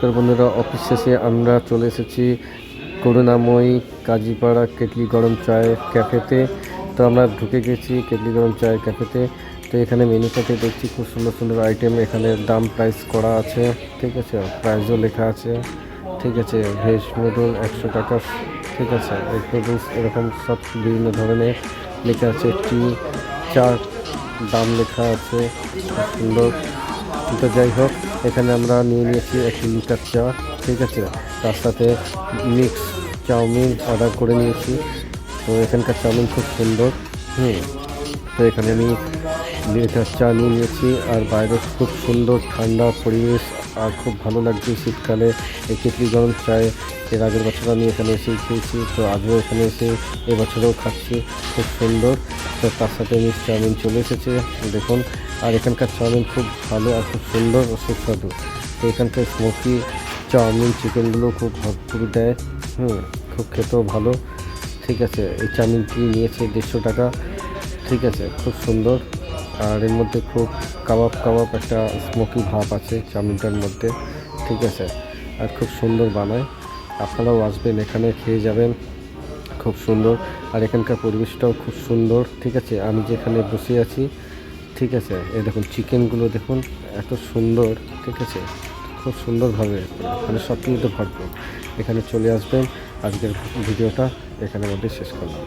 নমস্কার বন্ধুরা, অফিস শেষে আমরা চলে এসেছি করুণাময়ী কাজীপাড়া কেটলি গরম চায়ের ক্যাফেতে। তো আমরা ঢুকে গেছি কেটলি গরম চায়ের ক্যাফেতে। তো এখানে মেনুটাতে দেখছি খুব সুন্দর সুন্দর আইটেম, এখানে দাম প্রাইস করা আছে, ঠিক আছে, প্রাইসও লেখা আছে, ঠিক আছে। ভেজ নুডল 100 টাকা, ঠিক আছে, এগ নুডলস এরকম সব বিভিন্ন ধরনের লেখা আছে। টি চা দাম লেখা আছে, খুব সুন্দর। তো যাই হোক, এখানে আমরা নিয়ে নিয়েছি 1 লিটার চা, ঠিক আছে, তার সাথে মিক্স চাউমিন অর্ডার করে নিয়েছি। তো এখানকার চাউমিন খুব সুন্দর। তো এখানে আমি লিটার চা নিয়ে নিয়েছি, আর বাইরে খুব সুন্দর ঠান্ডা পরিবেশ, আর খুব ভালো লাগছে শীতকালে এই কেটলি গরম চায়। এর আগের বছর আমি এখানে এসেই খেয়েছি, তো আজও এখানে এসে এবছরেও খাচ্ছি, খুব সুন্দর। তো তার সাথে মিক্স চাউমিন চলে এসেছে, দেখুন। আর এখানকার চাউমিন খুব ভালো আর খুব সুন্দর ও সুস্বাদু। তো এখানকার স্মোকি চাউমিন চিকেনগুলো খুব ভরপুর দেয়, খুব খেতেও ভালো, ঠিক আছে। এই চাউমিনটি নিয়েছে 150 টাকা, ঠিক আছে, খুব সুন্দর। আর এর মধ্যে খুব কাবাব একটা স্মোকি ভাব আছে চাউমিনটার মধ্যে, ঠিক আছে, আর খুব সুন্দর বানায়। আপনারাও আসবেন, এখানে খেয়ে যাবেন, খুব সুন্দর। আর এখানকার পরিবেশটাও খুব সুন্দর, ঠিক আছে। আমি যেখানে বসে আছি, ঠিক আছে, এই দেখুন চিকেনগুলো দেখুন, এত সুন্দর, ঠিক আছে, খুব সুন্দরভাবে মানে সব কিছুতে ভরপুর। এখানে চলে আসবেন। আজকের ভিডিওটা এখানের মধ্যে শেষ করলাম।